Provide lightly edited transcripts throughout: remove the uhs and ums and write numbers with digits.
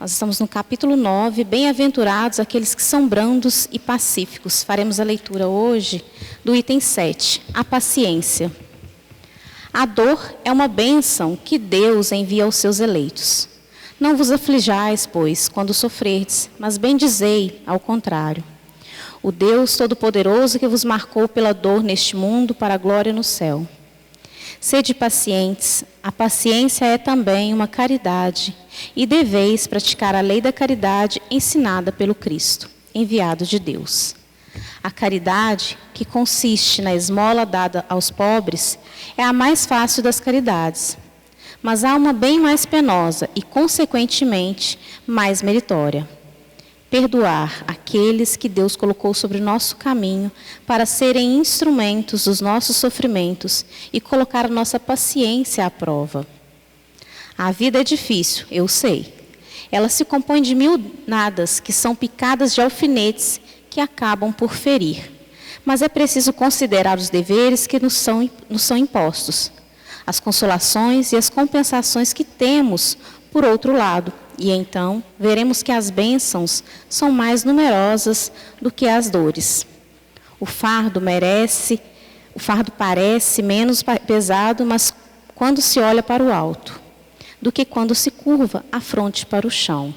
Nós estamos no capítulo 9, bem-aventurados aqueles que são brandos e pacíficos. Faremos a leitura hoje do item 7, a paciência. A dor é uma bênção que Deus envia aos seus eleitos. Não vos aflijais, pois, quando sofrerdes, mas bendizei, ao contrário. O Deus Todo-Poderoso que vos marcou pela dor neste mundo para a glória no céu. Sede pacientes, a paciência é também uma caridade, e deveis praticar a lei da caridade ensinada pelo Cristo, enviado de Deus. A caridade, que consiste na esmola dada aos pobres, é a mais fácil das caridades, mas há uma bem mais penosa e, consequentemente, mais meritória. Perdoar aqueles que Deus colocou sobre o nosso caminho para serem instrumentos dos nossos sofrimentos e colocar a nossa paciência à prova. A vida é difícil, eu sei. Ela se compõe de mil nadas que são picadas de alfinetes que acabam por ferir. Mas é preciso considerar os deveres que nos são impostos, as consolações e as compensações que temos por outro lado. E então veremos que as bênçãos são mais numerosas do que as dores. O fardo parece menos pesado, mas quando se olha para o alto, do que quando se curva a fronte para o chão.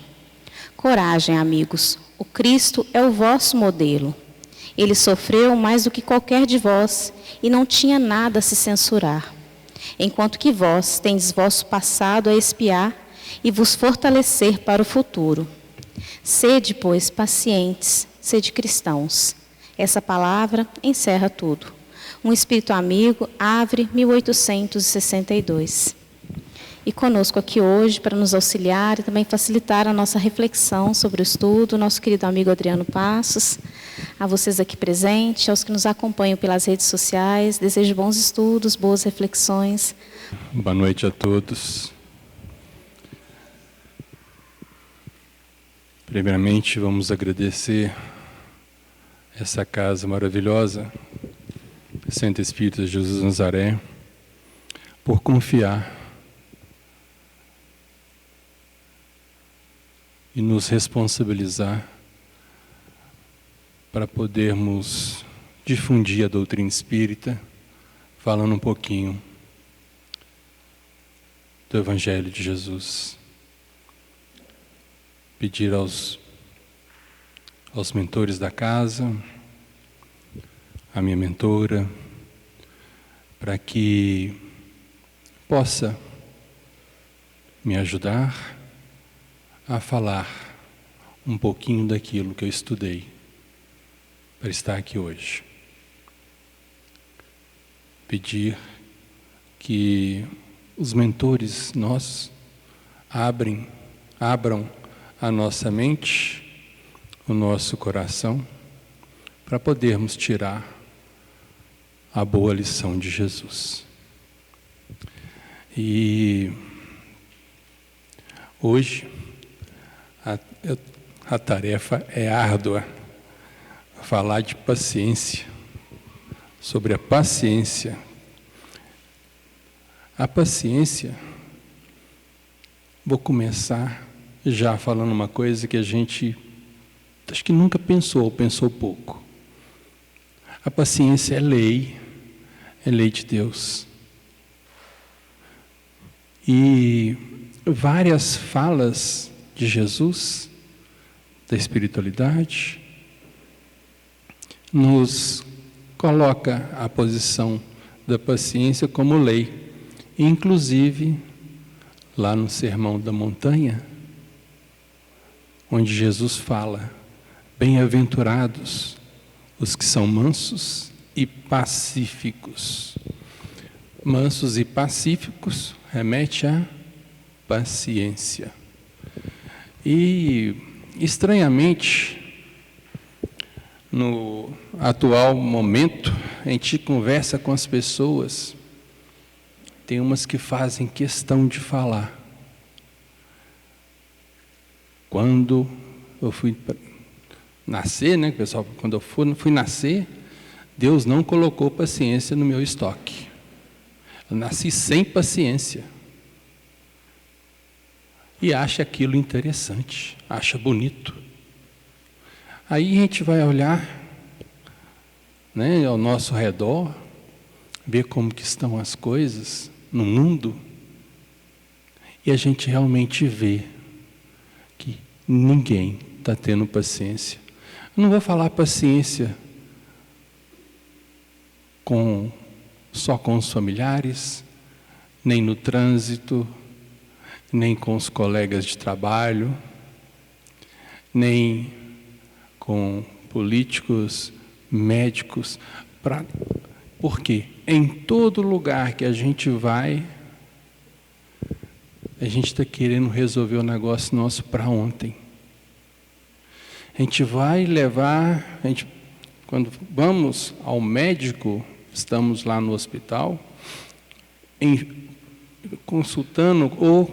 Coragem, amigos, o Cristo é o vosso modelo. Ele sofreu mais do que qualquer de vós e não tinha nada a se censurar. Enquanto que vós tendes vosso passado a expiar e vos fortalecer para o futuro. Sede, pois, pacientes, sede cristãos. Essa palavra encerra tudo. Um Espírito Amigo, Avre, 1862. E conosco aqui hoje, para nos auxiliar e também facilitar a nossa reflexão sobre o estudo, nosso querido amigo Adriano Passos. A vocês aqui presentes, aos que nos acompanham pelas redes sociais, desejo bons estudos, boas reflexões. Boa noite a todos. Primeiramente, vamos agradecer essa casa maravilhosa, Santo Espírito de Jesus Nazaré, por confiar e nos responsabilizar para podermos difundir a doutrina espírita, falando um pouquinho do Evangelho de Jesus. Pedir aos mentores da casa, a minha mentora, para que possa me ajudar a falar um pouquinho daquilo que eu estudei para estar aqui hoje. Pedir que os mentores nossos abram a nossa mente, o nosso coração, para podermos tirar a boa lição de Jesus. E hoje a tarefa é árdua, falar de paciência, sobre a paciência. A paciência, vou começar já falando uma coisa que a gente acho que nunca pensou, ou pensou pouco. A paciência é lei de Deus. E várias falas de Jesus, da espiritualidade, nos coloca a posição da paciência como lei. Inclusive, lá no Sermão da Montanha, onde Jesus fala: bem-aventurados os que são mansos e pacíficos. Mansos e pacíficos remete à paciência. E, estranhamente, no atual momento, a gente conversa com as pessoas, tem umas que fazem questão de falar. Quando eu fui nascer, né, pessoal, quando eu fui nascer, Deus não colocou paciência no meu estoque. Eu nasci sem paciência. e acha aquilo interessante, acha bonito. Aí a gente vai olhar, né, ao nosso redor, ver como que estão as coisas no mundo, e a gente realmente vê que ninguém está tendo paciência. Eu não vou falar paciência só com os familiares, nem no trânsito, nem com os colegas de trabalho, nem com políticos, médicos. Porque em todo lugar que a gente vai, a gente está querendo resolver o negócio nosso para ontem. A gente vai levar, quando vamos ao médico, estamos lá no hospital, consultando, ou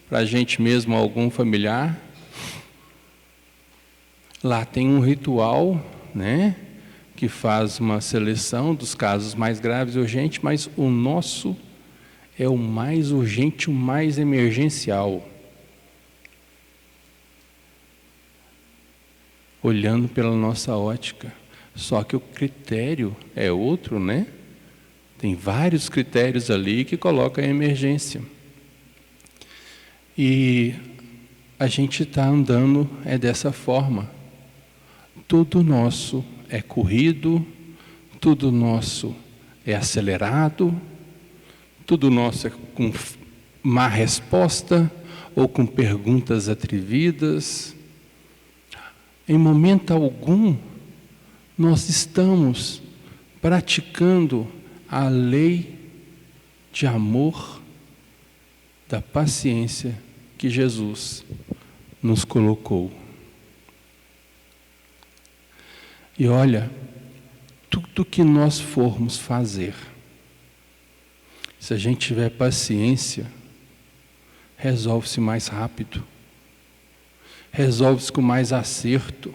para a gente mesmo, algum familiar, lá tem um ritual, né, que faz uma seleção dos casos mais graves e urgentes, mas o nosso é o mais urgente, o mais emergencial. Olhando pela nossa ótica. Só que o critério é outro, né? Tem vários critérios ali que colocam a emergência. E a gente está andando dessa forma. Tudo nosso é corrido, tudo nosso é acelerado, tudo nosso é com má resposta ou com perguntas atrevidas. Em momento algum, nós estamos praticando a lei de amor, da paciência que Jesus nos colocou. E olha, tudo que nós formos fazer, se a gente tiver paciência, resolve-se mais rápido, resolve-se com mais acerto.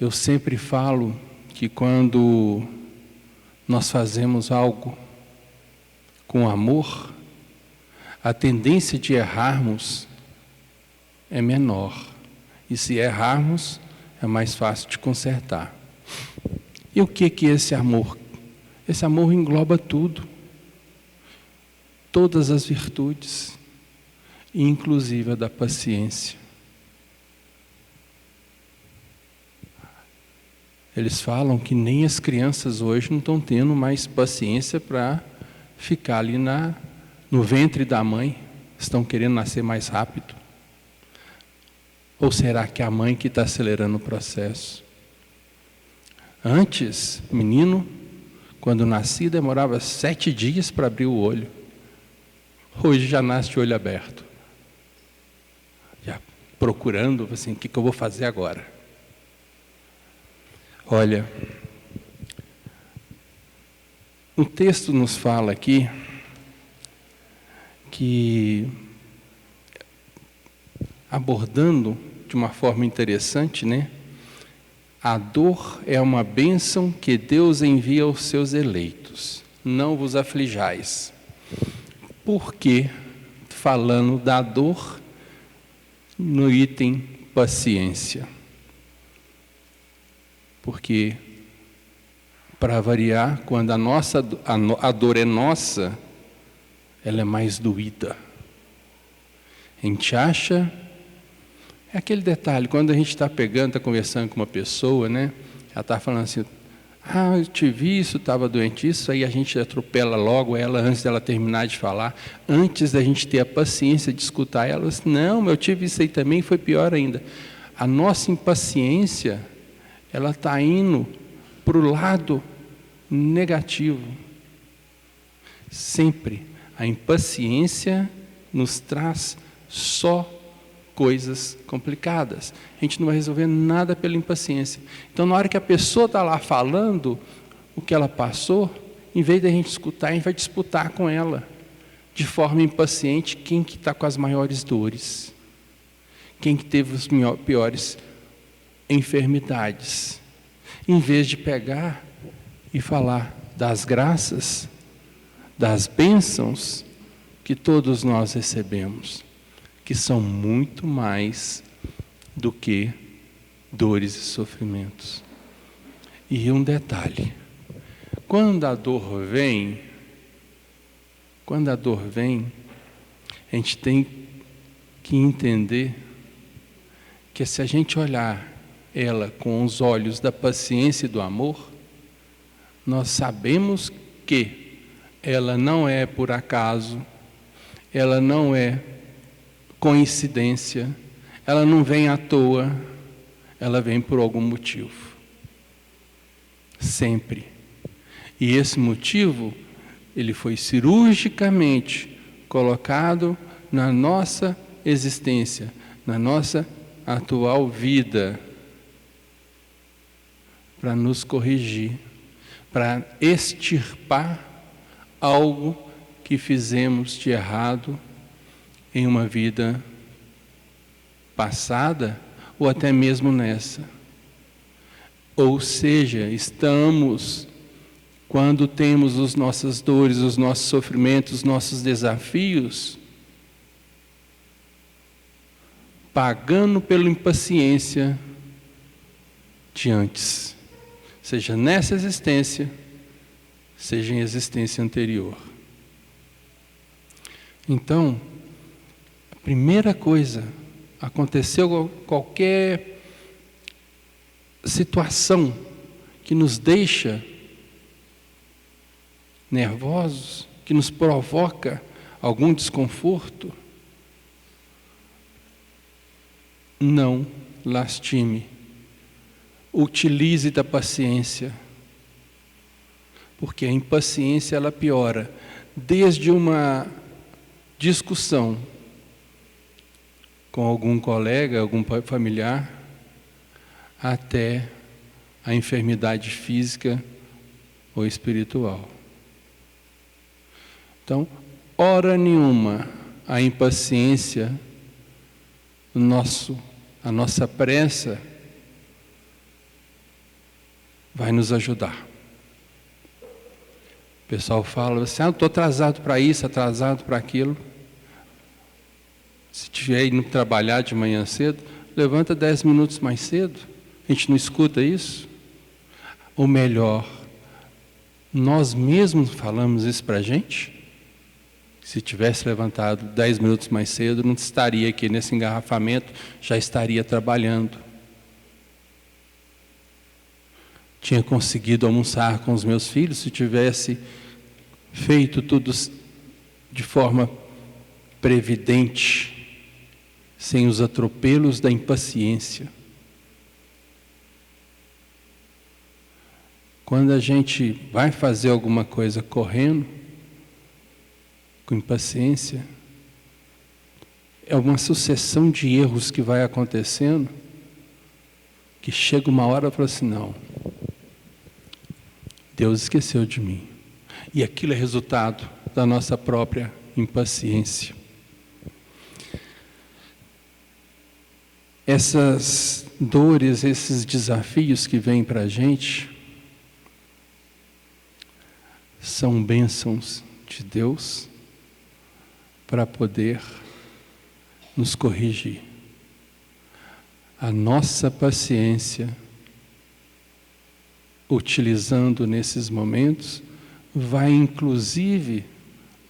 Eu sempre falo que quando nós fazemos algo com amor, a tendência de errarmos é menor. E se errarmos, é mais fácil de consertar. E o que é esse amor? Esse amor engloba tudo. Todas as virtudes, inclusive a da paciência. Eles falam que nem as crianças hoje não estão tendo mais paciência para ficar ali no ventre da mãe. Estão querendo nascer mais rápido. Ou será que é a mãe que está acelerando o processo? Antes, menino, quando nascia, demorava 7 dias para abrir o olho. Hoje já nasce de olho aberto. Já procurando, assim, o que eu vou fazer agora? Olha, o texto nos fala aqui que, abordando de uma forma interessante, né? A dor é uma bênção que Deus envia aos seus eleitos. Não vos aflijais. Por que, falando da dor, no item paciência? Porque, para variar, quando a dor é nossa, ela é mais doída. A gente acha... É aquele detalhe, quando a gente está conversando com uma pessoa, né? Ela está falando assim, eu te vi isso, estava doente isso, aí a gente atropela logo ela antes dela terminar de falar, antes da gente ter a paciência de escutar ela, assim, não, eu tive isso aí também, foi pior ainda. A nossa impaciência, ela está indo para o lado negativo. Sempre a impaciência nos traz só coisas complicadas. A gente não vai resolver nada pela impaciência. Então, na hora que a pessoa está lá falando o que ela passou, em vez de a gente escutar, a gente vai disputar com ela, de forma impaciente, quem que está com as maiores dores, quem que teve as piores enfermidades, em vez de pegar e falar das graças, das bênçãos que todos nós recebemos, que são muito mais do que dores e sofrimentos. E um detalhe, quando a dor vem, a gente tem que entender que se a gente olhar ela com os olhos da paciência e do amor, nós sabemos que ela não é por acaso, ela não é coincidência, ela não vem à toa, ela vem por algum motivo. Sempre. E esse motivo, ele foi cirurgicamente colocado na nossa existência, na nossa atual vida, para nos corrigir, para extirpar algo que fizemos de errado em uma vida passada ou até mesmo nessa. Ou seja, estamos, quando temos as nossas dores, os nossos sofrimentos, os nossos desafios, pagando pela impaciência de antes, seja nessa existência, seja em existência anterior. Então, a primeira coisa, aconteceu qualquer situação que nos deixa nervosos, que nos provoca algum desconforto, não lastime, utilize da paciência, porque a impaciência ela piora desde uma discussão com algum colega, algum familiar, até a enfermidade física ou espiritual. Então, hora nenhuma a impaciência, a nossa pressa vai nos ajudar. O pessoal fala assim, estou atrasado para isso, atrasado para aquilo. Se estiver indo trabalhar de manhã cedo, levanta 10 minutos mais cedo. A gente não escuta isso? Ou melhor, nós mesmos falamos isso para a gente? Se tivesse levantado 10 minutos mais cedo, não estaria aqui nesse engarrafamento, já estaria trabalhando. Tinha conseguido almoçar com os meus filhos, se tivesse feito tudo de forma previdente, sem os atropelos da impaciência. Quando a gente vai fazer alguma coisa correndo, com impaciência, é uma sucessão de erros que vai acontecendo, que chega uma hora e fala assim, não, Deus esqueceu de mim. E aquilo é resultado da nossa própria impaciência. Essas dores, esses desafios que vêm para a gente, são bênçãos de Deus para poder nos corrigir. A nossa paciência, utilizando nesses momentos, vai inclusive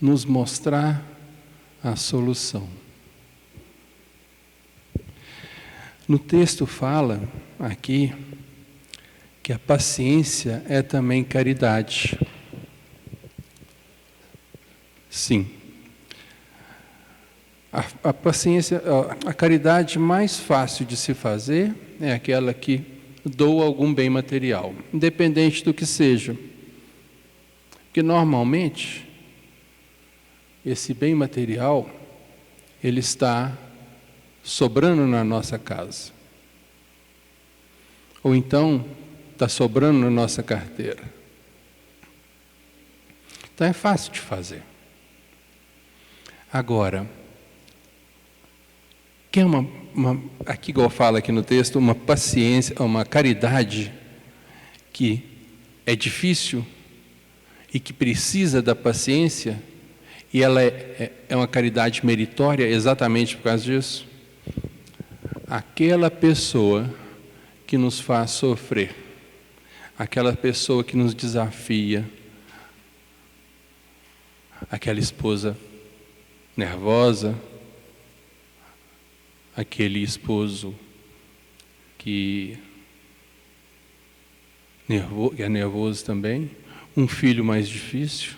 nos mostrar a solução. No texto fala aqui que a paciência é também caridade. Sim. A paciência, a caridade mais fácil de se fazer é aquela que doa algum bem material, independente do que seja. Porque normalmente esse bem material ele está sobrando na nossa casa. Ou então está sobrando na nossa carteira. Então é fácil de fazer. Agora, que é aqui igual fala aqui no texto, uma paciência, uma caridade que é difícil e que precisa da paciência, E ela é uma caridade meritória exatamente por causa disso. Aquela pessoa que nos faz sofrer, aquela pessoa que nos desafia, aquela esposa nervosa, aquele esposo que é nervoso também, um filho mais difícil.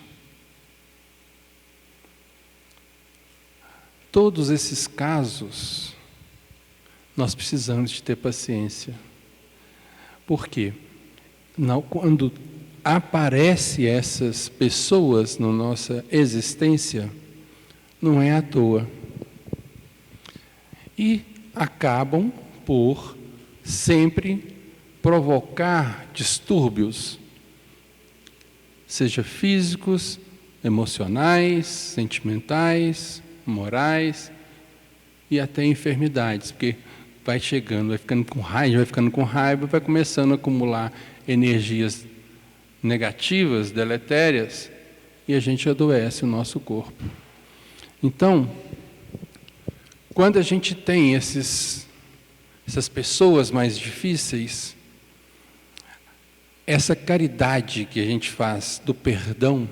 Todos esses casos, nós precisamos de ter paciência. Por quê? Quando aparecem essas pessoas na nossa existência, não é à toa. E acabam por sempre provocar distúrbios, seja físicos, emocionais, sentimentais, morais e até enfermidades, porque vai chegando, vai ficando com raiva, vai começando a acumular energias negativas, deletérias, e a gente adoece o nosso corpo. Então, quando a gente tem essas pessoas mais difíceis, essa caridade que a gente faz do perdão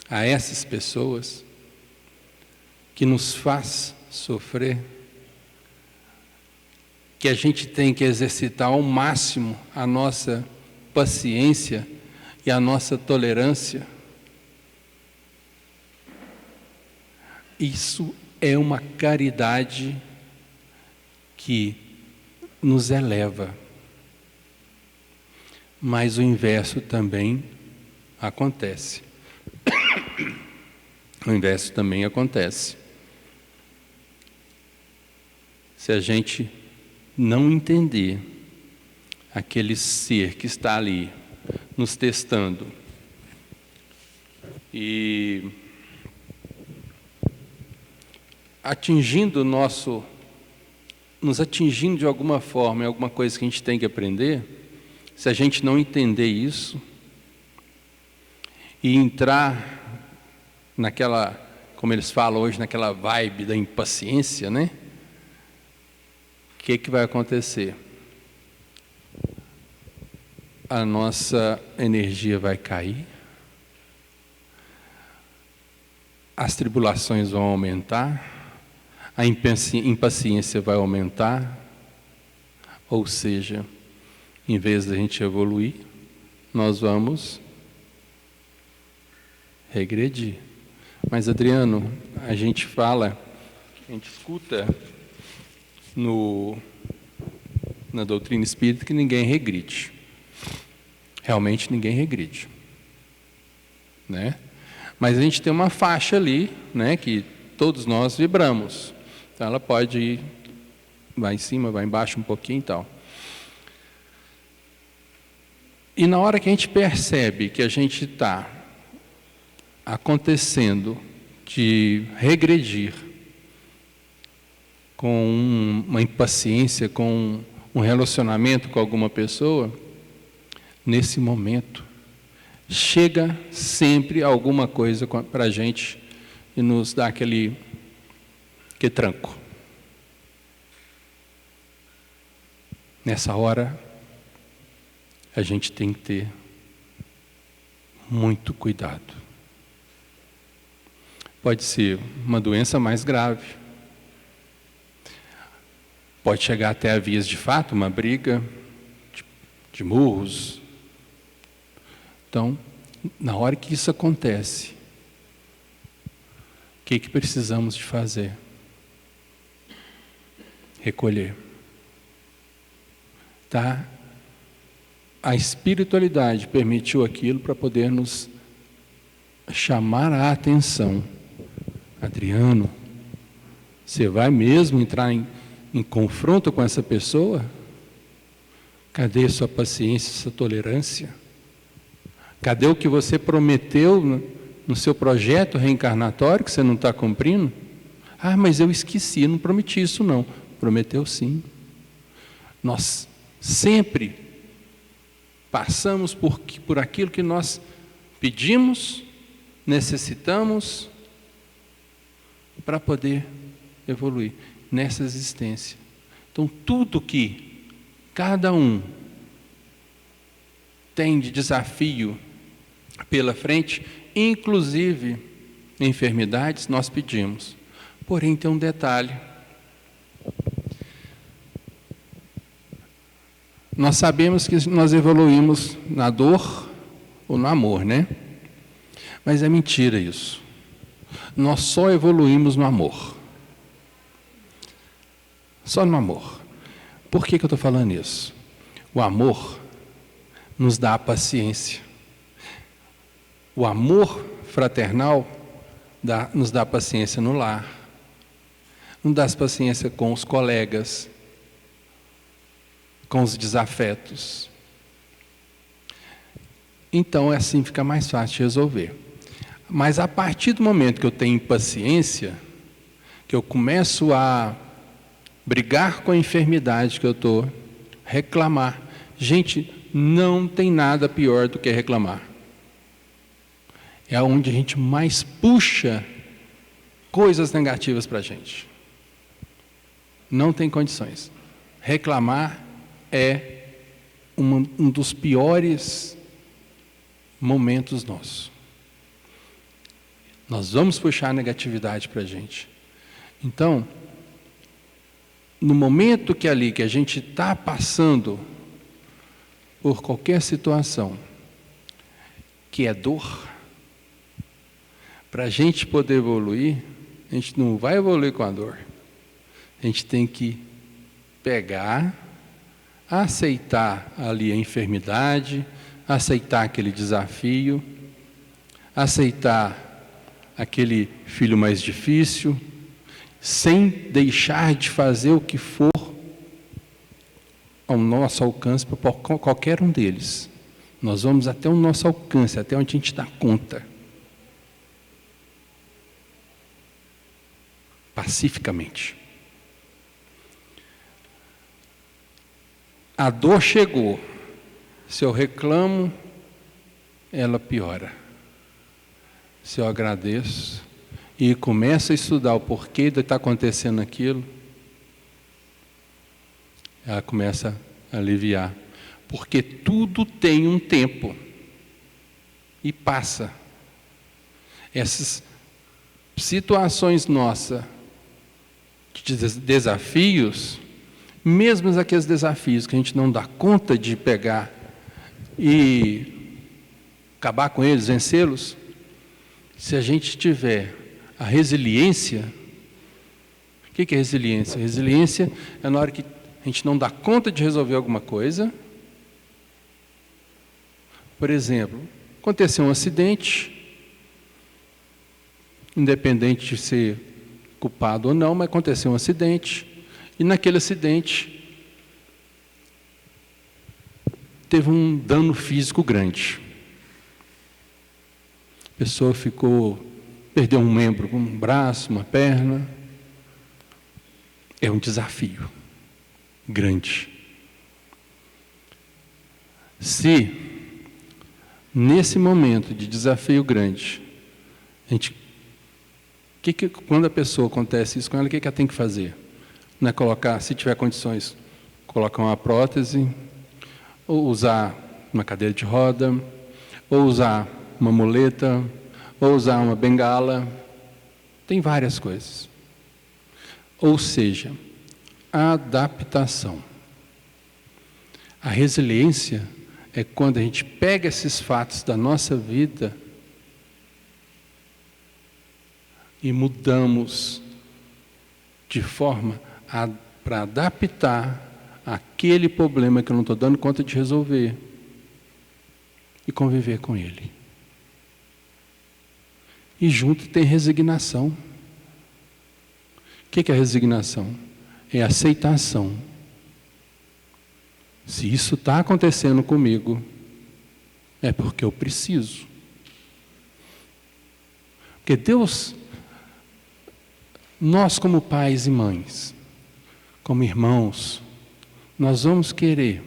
a essas pessoas, que nos faz sofrer, que a gente tem que exercitar ao máximo a nossa paciência e a nossa tolerância, isso é uma caridade que nos eleva. Mas o inverso também acontece. O inverso também acontece. Se a gente não entender aquele ser que está ali nos testando e nos atingindo de alguma forma, em alguma coisa que a gente tem que aprender, se a gente não entender isso e entrar naquela, como eles falam hoje, naquela vibe da impaciência, né? O que vai acontecer? A nossa energia vai cair, as tribulações vão aumentar, a impaciência vai aumentar, ou seja, em vez da gente evoluir, nós vamos regredir. Mas, Adriano, a gente escuta na doutrina espírita que ninguém regride. Realmente ninguém regride, né? Mas a gente tem uma faixa ali, né, que todos nós vibramos. Então ela pode ir, vai em cima, vai embaixo um pouquinho e tal. E na hora que a gente percebe que a gente está acontecendo de regredir com uma impaciência, com um relacionamento com alguma pessoa, nesse momento, chega sempre alguma coisa para a gente e nos dá aquele tranco. Nessa hora, a gente tem que ter muito cuidado. Pode ser uma doença mais grave, pode chegar até a vias de fato, uma briga de murros. Então, na hora que isso acontece, o que precisamos de fazer? Recolher. Tá? A espiritualidade permitiu aquilo para poder nos chamar a atenção. Adriano, você vai mesmo entrar em confronto com essa pessoa? Cadê sua paciência, sua tolerância? Cadê o que você prometeu no seu projeto reencarnatório que você não está cumprindo? Ah, mas eu esqueci, não prometi isso não. Prometeu sim. Nós sempre passamos por aquilo que nós pedimos, necessitamos para poder evoluir nessa existência. Então, tudo que cada um tem de desafio pela frente, inclusive enfermidades, nós pedimos. Porém, tem um detalhe. Nós sabemos que nós evoluímos na dor ou no amor, né? Mas é mentira isso. Nós só evoluímos no amor. Só no amor. Por que eu estou falando isso? O amor nos dá a paciência. O amor fraternal nos dá paciência no lar, nos dá paciência com os colegas, com os desafetos. Então, assim fica mais fácil de resolver. Mas a partir do momento que eu tenho impaciência, que eu começo a brigar com a enfermidade que eu estou, reclamar. Gente, não tem nada pior do que reclamar. É onde a gente mais puxa coisas negativas para a gente. Não tem condições. Reclamar é um dos piores momentos nossos. Nós vamos puxar a negatividade para a gente. Então, no momento que a gente está passando por qualquer situação que é dor, para a gente poder evoluir, a gente não vai evoluir com a dor. A gente tem que pegar, aceitar ali a enfermidade, aceitar aquele desafio, aceitar aquele filho mais difícil, sem deixar de fazer o que for ao nosso alcance para qualquer um deles. Nós vamos até o nosso alcance, até onde a gente dá conta. Pacificamente. A dor chegou. Se eu reclamo, ela piora. Se eu agradeço e começo a estudar o porquê de estar acontecendo aquilo, ela começa a aliviar. Porque tudo tem um tempo e passa. Essas situações nossas de desafios, mesmo aqueles desafios que a gente não dá conta de pegar e acabar com eles, vencê-los, se a gente tiver a resiliência. O que é resiliência? Resiliência é na hora que a gente não dá conta de resolver alguma coisa. Por exemplo, aconteceu um acidente, independente de ser culpado ou não, mas aconteceu um acidente, e naquele acidente teve um dano físico grande. A pessoa perdeu um membro, um braço, uma perna. É um desafio grande. Se, nesse momento de desafio grande, quando a pessoa acontece isso com ela, o que ela tem que fazer? Não é colocar, se tiver condições, colocar uma prótese, ou usar uma cadeira de roda, ou usar uma muleta, ou usar uma bengala. Tem várias coisas. Ou seja, a adaptação. A resiliência é quando a gente pega esses fatos da nossa vida e mudamos de forma para adaptar aquele problema que eu não estou dando conta de resolver e conviver com ele. E junto tem resignação. O que é resignação? É aceitação. Se isso está acontecendo comigo, é porque eu preciso. Porque Deus, nós como pais e mães, como irmãos, nós vamos querer,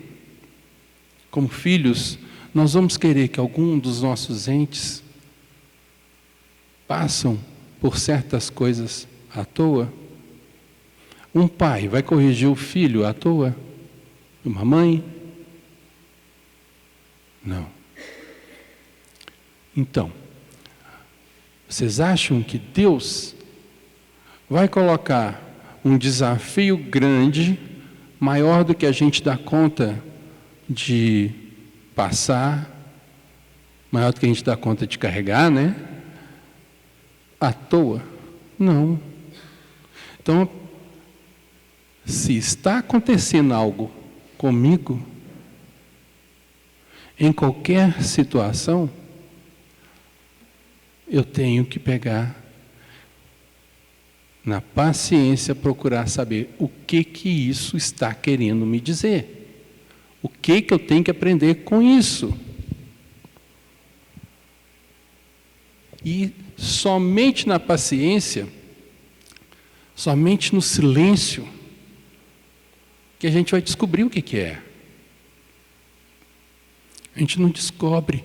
como filhos, nós vamos querer que algum dos nossos entes passam por certas coisas à toa? Um pai vai corrigir o filho à toa? Uma mãe? Não. Então, vocês acham que Deus vai colocar um desafio grande, maior do que a gente dá conta de passar, maior do que a gente dá conta de carregar, né? À toa? Não. Então, se está acontecendo algo comigo, em qualquer situação, eu tenho que pegar na paciência, procurar saber o que isso está querendo me dizer. O que eu tenho que aprender com isso. E somente na paciência, somente no silêncio, que a gente vai descobrir o que é. A gente não descobre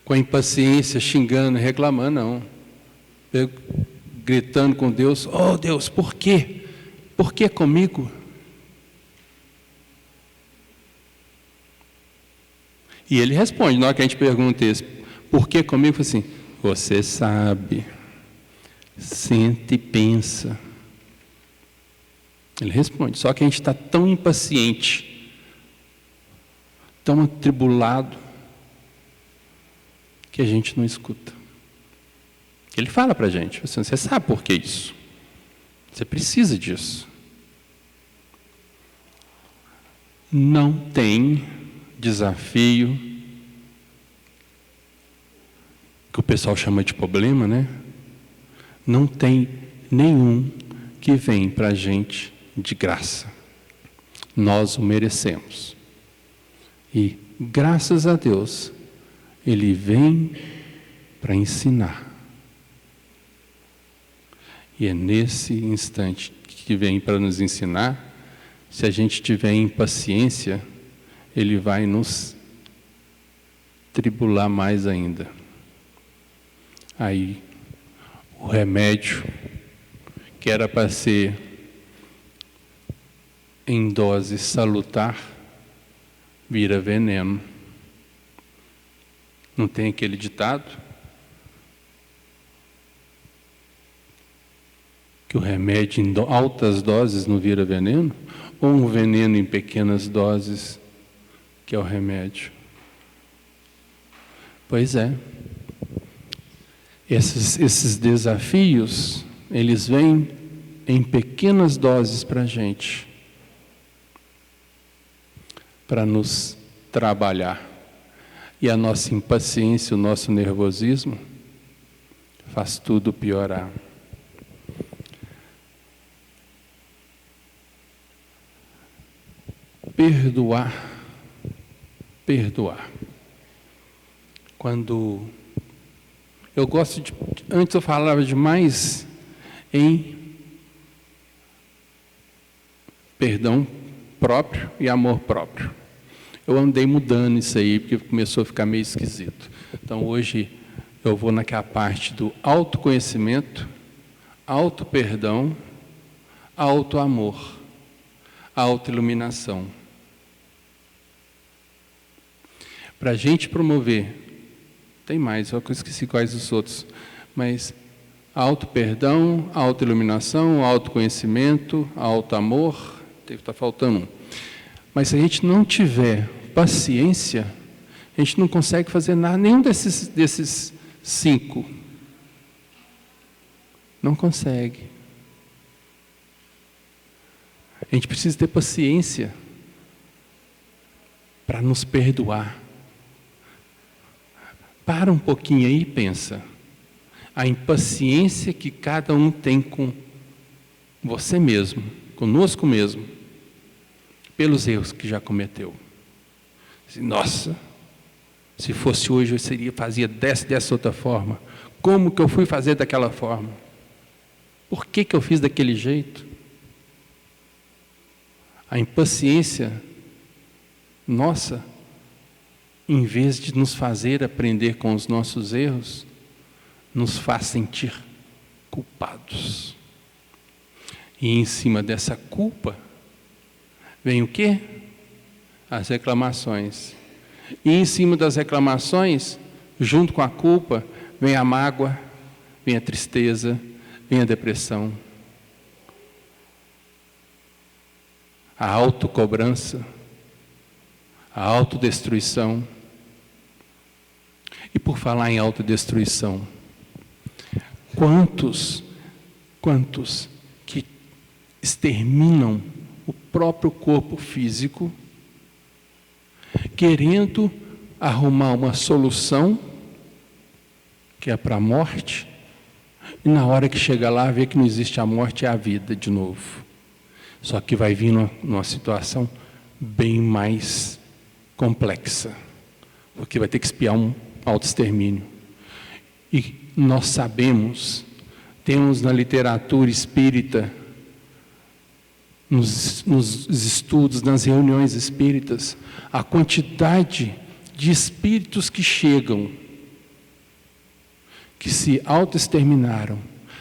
com a impaciência, xingando, reclamando, não. Gritando com Deus, oh Deus, por quê? Por que comigo? E ele responde, na hora que a gente pergunta isso, por que comigo? Fala assim, você sabe, sente e pensa. Ele responde, só que a gente está tão impaciente, tão atribulado, que a gente não escuta. Ele fala para a gente, você sabe por que isso? Você precisa disso. Não tem desafio, que o pessoal chama de problema, né? Não tem nenhum que vem para a gente de graça. Nós o merecemos. E, graças a Deus, Ele vem para ensinar. E é nesse instante que vem para nos ensinar, se a gente tiver impaciência, Ele vai nos tribular mais ainda. Aí, o remédio, que era para ser em dose salutar, vira veneno. Não tem aquele ditado? Que o remédio em altas doses não vira veneno? Ou um veneno em pequenas doses, que é o remédio? Pois é. Esses desafios, eles vêm em pequenas doses para a gente, para nos trabalhar. E a nossa impaciência, o nosso nervosismo, faz tudo piorar. Perdoar. Quando eu gosto de, antes eu falava demais em perdão próprio e amor próprio. Eu andei mudando isso aí, porque começou a ficar meio esquisito. Então hoje eu vou naquela parte do autoconhecimento, auto-perdão, auto-amor, auto-iluminação. Para a gente promover, tem mais, eu esqueci quais os outros, mas auto-perdão, auto-iluminação, autoconhecimento, auto-amor, está faltando um. Mas se a gente não tiver paciência, a gente não consegue fazer nada, nenhum desses 5. Não consegue. A gente precisa ter paciência para nos perdoar. Para um pouquinho aí e pensa. A impaciência que cada um tem com você mesmo, conosco mesmo, pelos erros que já cometeu. Nossa, se fosse hoje eu fazia dessa outra forma. Como que eu fui fazer daquela forma? Por que eu fiz daquele jeito? A impaciência nossa, em vez de nos fazer aprender com os nossos erros, nos faz sentir culpados. E em cima dessa culpa, vem o quê? As reclamações. E em cima das reclamações, junto com a culpa, vem a mágoa, vem a tristeza, vem a depressão. A autocobrança, a autodestruição. E por falar em autodestruição, quantos que exterminam o próprio corpo físico, querendo arrumar uma solução, que é para a morte, e na hora que chega lá, vê que não existe a morte, é a vida de novo. Só que vai vir numa situação bem mais complexa, porque vai ter que espiar um autoextermínio. E nós sabemos, temos na literatura espírita, nos estudos, nas reuniões espíritas, a quantidade de espíritos que chegam, que se autoexterminaram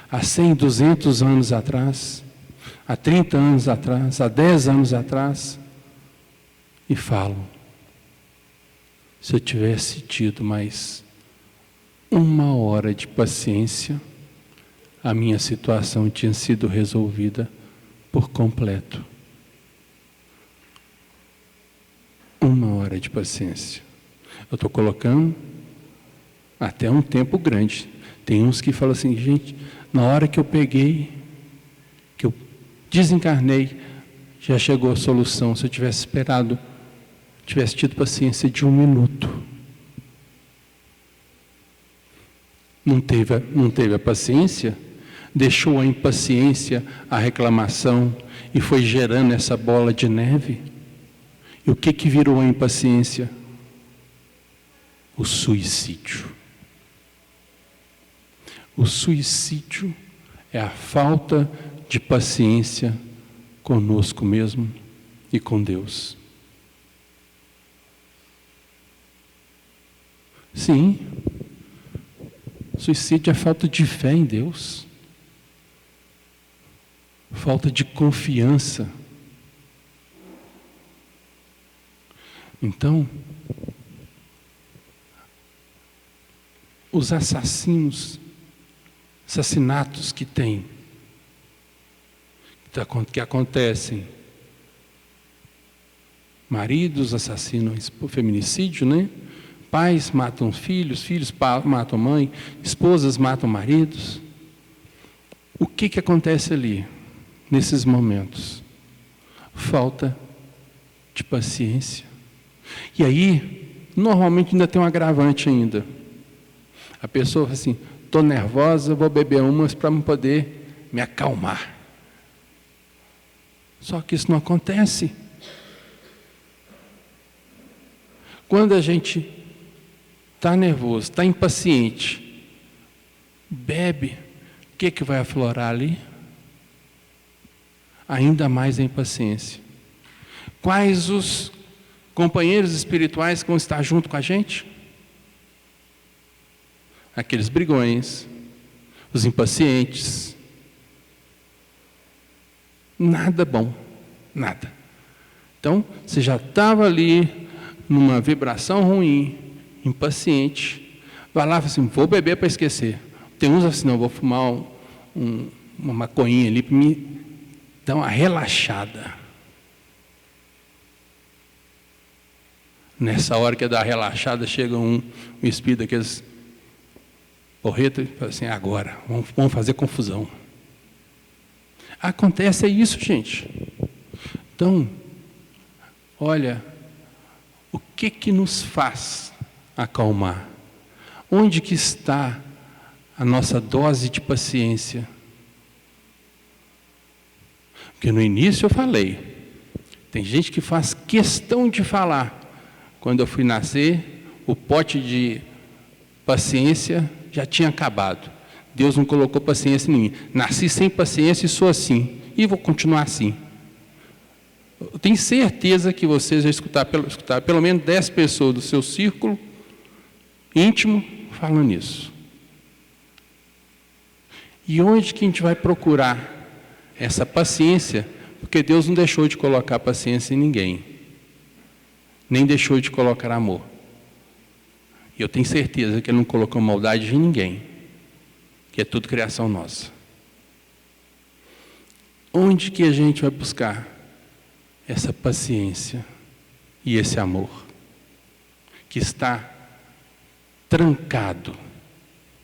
há 100, 200 anos atrás, há 30 anos atrás, há 10 anos atrás, e falam: se eu tivesse tido mais 1 hora de paciência, a minha situação tinha sido resolvida por completo. 1 hora de paciência. Eu estou colocando até um tempo grande. Tem uns que falam assim: gente, na hora que eu peguei, que eu desencarnei, já chegou a solução. Se eu tivesse esperado, tivesse tido paciência de 1 minuto. Não teve a paciência, deixou a impaciência, a reclamação, e foi gerando essa bola de neve. E o que virou a impaciência? O suicídio. O suicídio é a falta de paciência conosco mesmo e com Deus. Sim, suicídio é falta de fé em Deus, falta de confiança. Então, os assassinatos que acontecem, maridos assassinam por feminicídio, né? Pais matam filhos, filhos matam mãe, esposas matam maridos. O que acontece ali, nesses momentos? Falta de paciência. E aí, normalmente ainda tem um agravante ainda. A pessoa fala assim: estou nervosa, vou beber umas para poder me acalmar. Só que isso não acontece. Quando a gente está nervoso, está impaciente, bebe, o que vai aflorar ali? Ainda mais a impaciência. Quais os companheiros espirituais que vão estar junto com a gente? Aqueles brigões, os impacientes. Nada bom, nada. Então, você já estava ali numa vibração ruim, impaciente, vai lá e fala assim: vou beber para esquecer. Tem uns assim: não, vou fumar uma maconhinha ali para me dar uma relaxada. Nessa hora que é dar relaxada, chega um espírito daqueles porreta e fala assim: agora, vamos fazer confusão. Acontece isso, gente. Então, olha, o que nos faz acalmar? Onde que está a nossa dose de paciência? Porque no início eu falei, tem gente que faz questão de falar: quando eu fui nascer, o pote de paciência já tinha acabado. Deus não colocou paciência em mim. Nasci sem paciência e sou assim. E vou continuar assim. Eu tenho certeza que vocês já escutaram pelo menos 10 pessoas do seu círculo íntimo falando isso. E onde que a gente vai procurar essa paciência, porque Deus não deixou de colocar paciência em ninguém, nem deixou de colocar amor. E eu tenho certeza que Ele não colocou maldade em ninguém, que é tudo criação nossa. Onde que a gente vai buscar essa paciência e esse amor que está trancado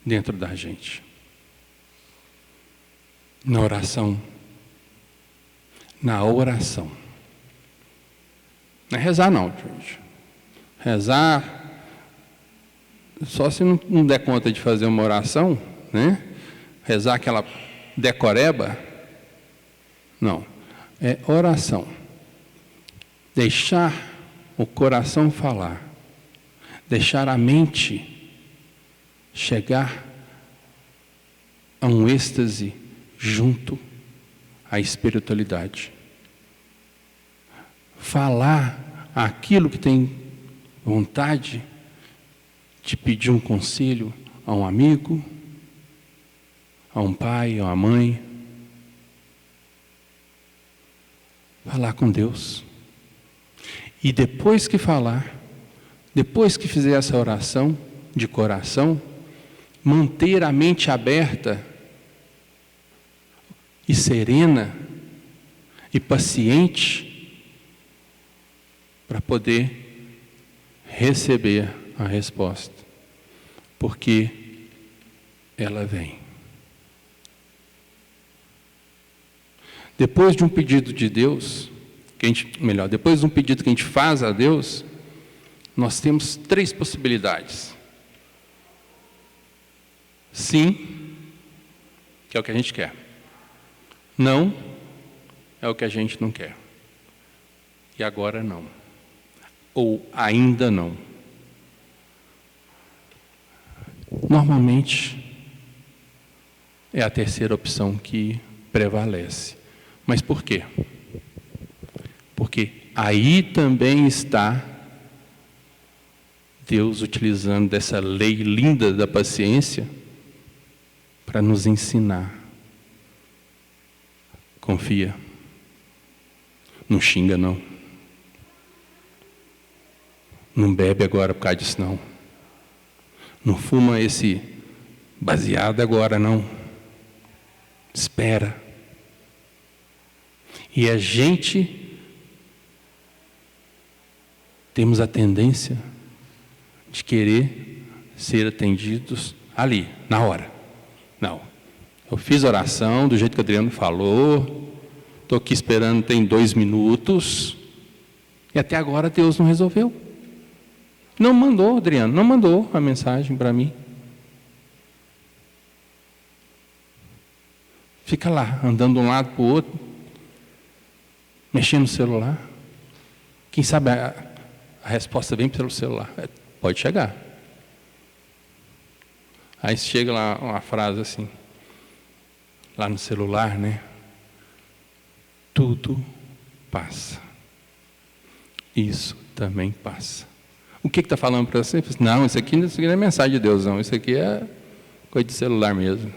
dentro da gente? Na oração. Na oração. Não é rezar não, gente. Rezar, só se não der conta de fazer uma oração, né? Rezar aquela decoreba. Não. É oração. Deixar o coração falar. Deixar a mente chegar a um êxtase junto à espiritualidade. Falar aquilo que tem vontade de pedir um conselho a um amigo, a um pai, a uma mãe. Falar com Deus. E depois que falar, depois que fizer essa oração de coração, manter a mente aberta e serena e paciente para poder receber a resposta, porque ela vem. Depois de um pedido de Deus, depois de um pedido que a gente faz a Deus, nós temos 3 possibilidades. Sim, que é o que a gente quer. Não, é o que a gente não quer. E agora não. Ou ainda não. Normalmente, é a terceira opção que prevalece. Mas por quê? Porque aí também está Deus utilizando dessa lei linda da paciência para nos ensinar. Confia. Não xinga, não. Não bebe agora por causa disso, não. Não fuma esse baseado agora, não. Espera. E a gente temos a tendência de querer ser atendidos ali, na hora. Não. Eu fiz oração do jeito que o Adriano falou, estou aqui esperando, tem 2 minutos, e até agora Deus não resolveu. Não mandou, Adriano, não mandou a mensagem para mim. Fica lá, andando de um lado para o outro, mexendo no celular. Quem sabe a resposta vem pelo celular. Pode chegar. Aí chega lá uma frase assim, lá no celular, né? Tudo passa. Isso também passa. O que está falando para você? Não, isso aqui não é mensagem de Deus, não. Isso aqui é coisa de celular mesmo.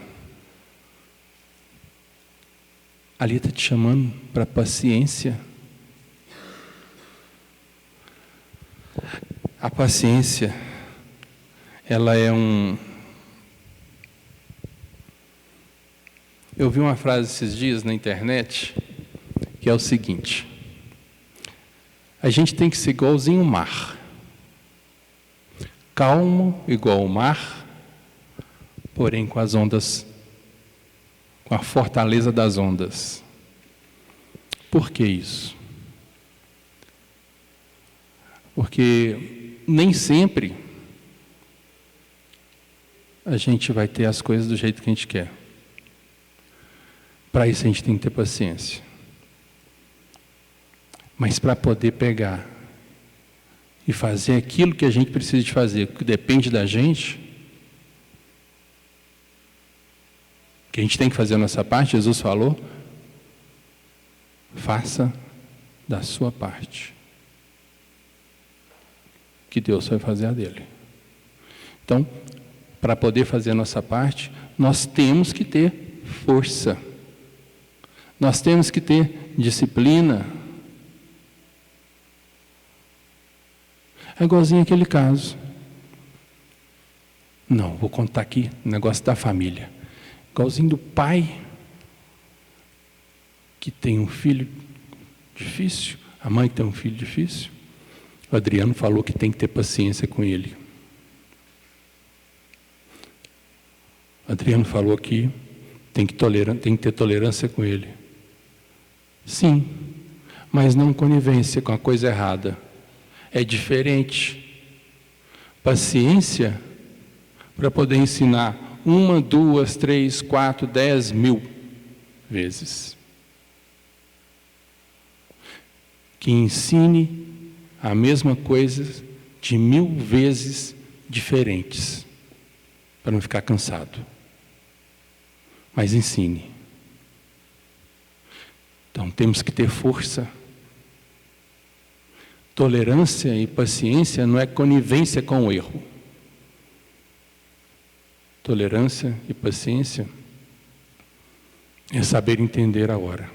Ali está te chamando para paciência. A paciência, ela é Eu vi uma frase esses dias na internet, que é o seguinte: a gente tem que ser igualzinho o mar. Calmo, igual o mar, porém com as ondas, com a fortaleza das ondas. Por que isso? Porque nem sempre a gente vai ter as coisas do jeito que a gente quer. Para isso a gente tem que ter paciência. Mas para poder pegar e fazer aquilo que a gente precisa de fazer, que depende da gente, que a gente tem que fazer a nossa parte, Jesus falou, faça da sua parte, que Deus vai fazer a dele. Então, para poder fazer a nossa parte, nós temos que ter força. Nós temos que ter disciplina. É igualzinho aquele caso. Não, vou contar aqui o negócio da família. Igualzinho do pai que tem um filho difícil, a mãe tem um filho difícil. O Adriano falou que tem que ter paciência com ele. O Adriano falou que tem que ter tolerância com ele. Sim, mas não conivência com a coisa errada. É diferente. Paciência para poder ensinar 1, 2, 3, 4, 10 mil vezes. Que ensine a mesma coisa de 1000 vezes diferentes, para não ficar cansado. Mas ensine. Então temos que ter força. Tolerância e paciência não é conivência com o erro. Tolerância e paciência é saber entender a hora.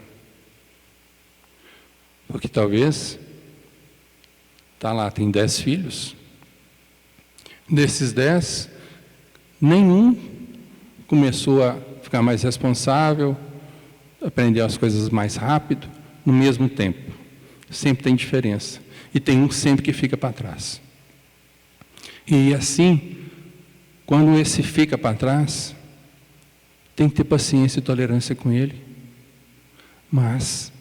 Porque talvez, está lá, tem 10 filhos. Desses 10, nenhum começou a ficar mais responsável, aprender as coisas mais rápido, no mesmo tempo. Sempre tem diferença. E tem um sempre que fica para trás. E assim, quando esse fica para trás, tem que ter paciência e tolerância com ele. Mas,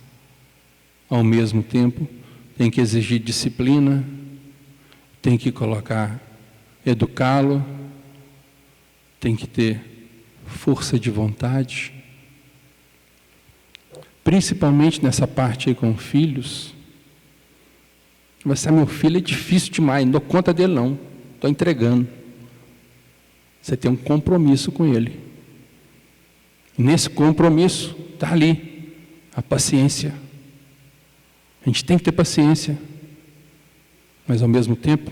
ao mesmo tempo, tem que exigir disciplina, tem que educá-lo, tem que ter força de vontade. Principalmente nessa parte aí com filhos. Mas meu filho é difícil demais, não dou conta dele não, estou entregando. Você tem um compromisso com ele. E nesse compromisso está ali a paciência. A gente tem que ter paciência, mas ao mesmo tempo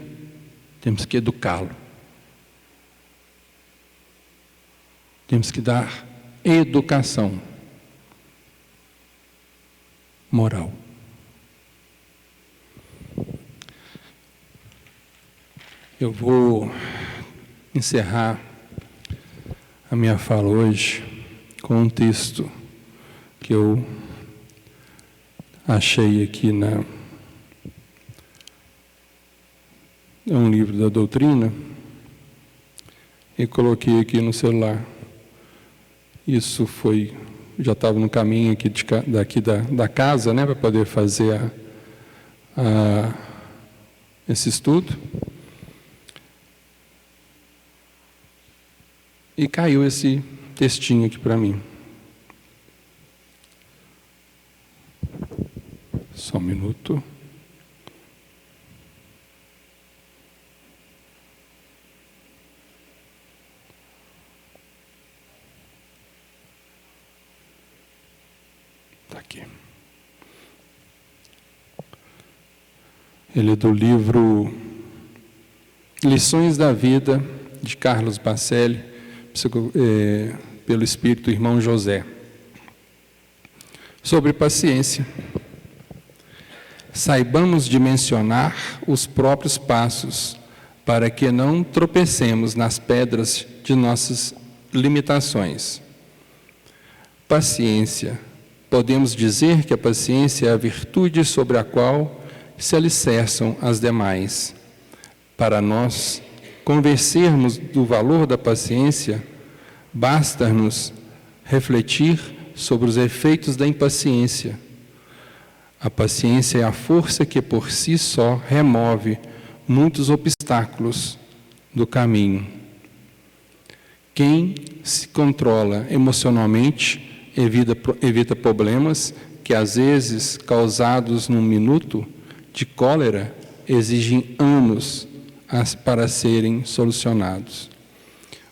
temos que educá-lo. Temos que dar educação moral. Eu vou encerrar a minha fala hoje com um texto que eu achei aqui é um livro da doutrina e coloquei aqui no celular. Isso foi, já estava no caminho aqui daqui da casa, né, para poder fazer esse estudo. E caiu esse textinho aqui para mim. Só um minuto. Está aqui. Ele é do livro Lições da Vida, de Carlos Bacelli, pelo Espírito do Irmão José. Sobre paciência. Saibamos dimensionar os próprios passos, para que não tropecemos nas pedras de nossas limitações. Paciência. Podemos dizer que a paciência é a virtude sobre a qual se alicerçam as demais. Para nós convencermos do valor da paciência, basta-nos refletir sobre os efeitos da impaciência. A paciência é a força que por si só remove muitos obstáculos do caminho. Quem se controla emocionalmente evita problemas que, às vezes, causados num minuto de cólera, exigem anos para serem solucionados.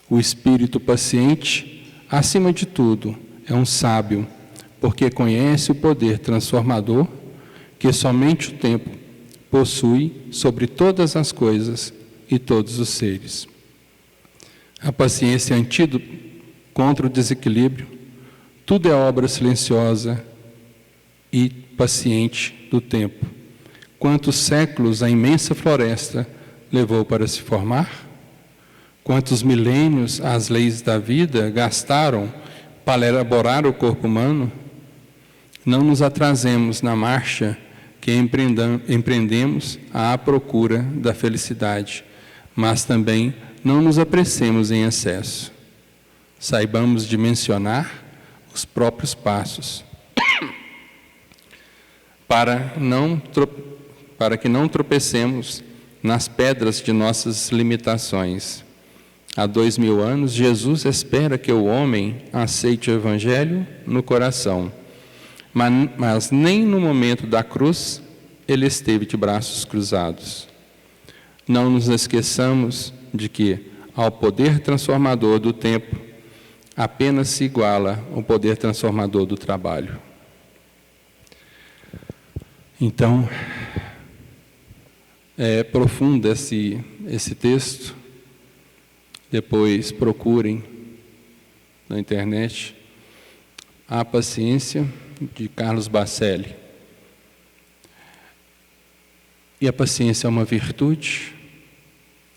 O espírito paciente, acima de tudo, é um sábio, porque conhece o poder transformador que somente o tempo possui sobre todas as coisas e todos os seres. A paciência é antídoto contra o desequilíbrio. Tudo é obra silenciosa e paciente do tempo. Quantos séculos a imensa floresta levou para se formar? Quantos milênios as leis da vida gastaram para elaborar o corpo humano? Não nos atrasemos na marcha que empreendemos à procura da felicidade, mas também não nos apressemos em excesso. Saibamos dimensionar os próprios passos, para que não tropecemos nas pedras de nossas limitações. Há 2000 anos, Jesus espera que o homem aceite o Evangelho no coração, mas nem no momento da cruz ele esteve de braços cruzados. Não nos esqueçamos de que, ao poder transformador do tempo, apenas se iguala o poder transformador do trabalho. Então, é profundo esse texto. Depois procurem na internet A Paciência, de Carlos Bacelli. E a paciência é uma virtude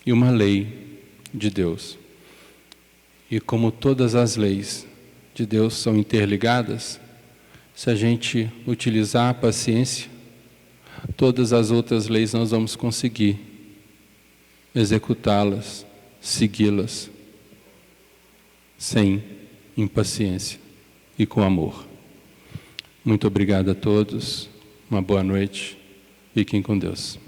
e uma lei de Deus. E como todas as leis de Deus são interligadas, se a gente utilizar a paciência, todas as outras leis nós vamos conseguir executá-las, segui-las, sem impaciência e com amor. Muito obrigado a todos, uma boa noite, fiquem com Deus.